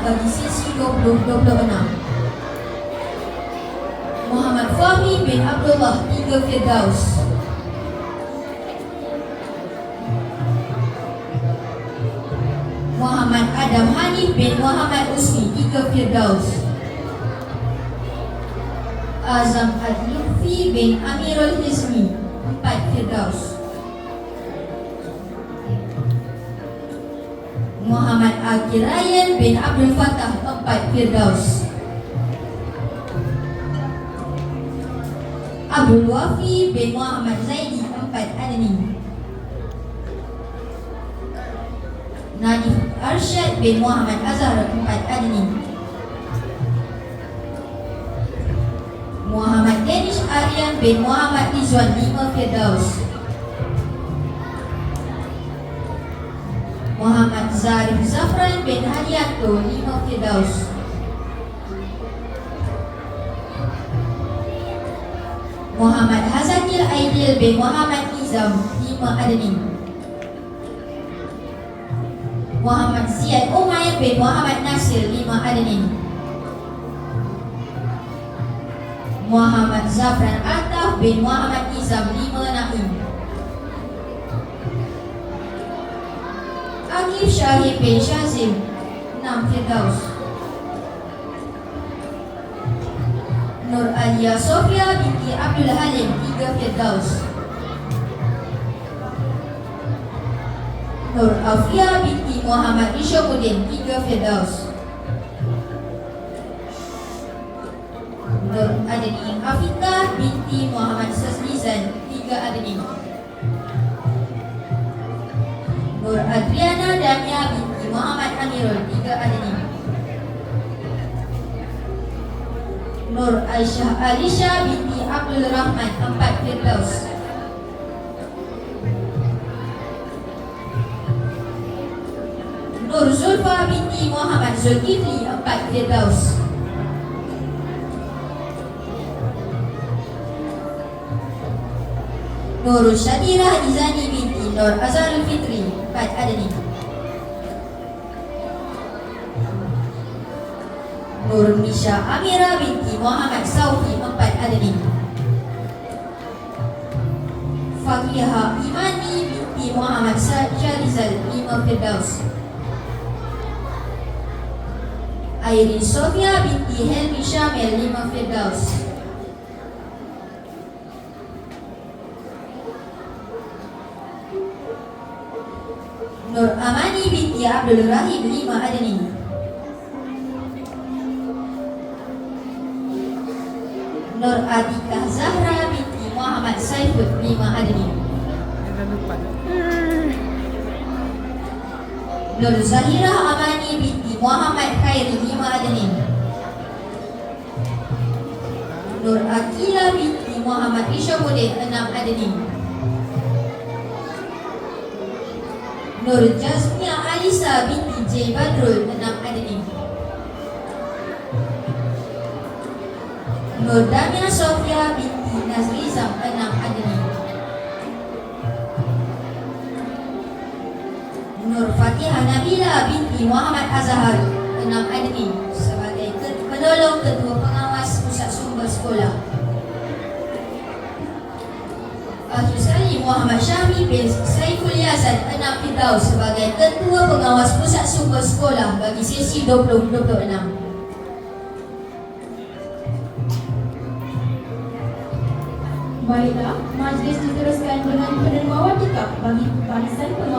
bagi sesi 2026. Muhammad Fahmi bin Abdullah 3 Firdaus. Muhammad Adam Hanif bin Muhammad Usni 3 Firdaus. Azam Ad-Lutfi bin Amirul Hizmi 4 Firdaus. Muhammad Akil Ryan bin Abdul Fattah 4 Firdaus. Abdul Wafi bin Muhammad Zaidi 4 Adni. Nadif Arsyad bin Muhammad Azhar 4 Adni. Muhammad Danish Aryan bin Muhammad Rizwan 5 Firdaus. Muhammad Zarif Zafran bin Hadianto 5 Firdaus. Muhammad Hazakil Aidil bin Muhammad Nizam 5 Adni. Muhammad Ziyad Umair bin Muhammad Nasir 5 Adni. Muhammad Zafran Ataf bin Muhammad Nizam 5 Naim. Akif Syahid bin Syazim 6 Firdaus. Nur Alia Sofia binti Abdul Halim 3 Firdaus. Nur Afia binti Muhammad Rishamuddin 3 Firdaus. Nur Adni Afiqah binti Muhammad Sazlizan 3 Adni. Nur Adriana Damia binti Muhammad Amirul 3 Adni. Nur Aisyah Alisha binti Abdul Rahman 4 Firdaus. Nur Zulfa binti Muhammad Zulkifli 4 Firdaus. Nur Syadira Izani binti Nur Azharul Fitri 4 Adni. Nur Nisha Amira binti Muhammad Saufi 4 Adni. Fakiha Imani binti Muhammad Syarizal 5 Firdaus. Airin Sofia binti Helmi Syamil 5 Firdaus. Nur Amani binti Abdul Rahim 5 Adni. Nur Atikah Zahra binti Muhammad Saifud 5 Adni. Nur Zahira Amani binti Muhammad Khairi 5 Adni. Nur Akila binti Muhammad Rishamuddin 6 Adni. Nur Jazmia Alisa binti J Badrul 6 Adni. Nur Damia Sofia binti Nazrizam 6 Adni. Nur Fatihah Nabila binti Muhammad Azhar 6 Adni sebagai penolong ketua pengawas pusat sumber sekolah. Akhir sekali, Muhammad Syahmi bin Saiful Yasan 6 Firdaus sebagai ketua pengawas pusat sumber sekolah bagi sesi 2026. Baiklah, majlis diteruskan dengan penerima watikah bagi barisan pengawas.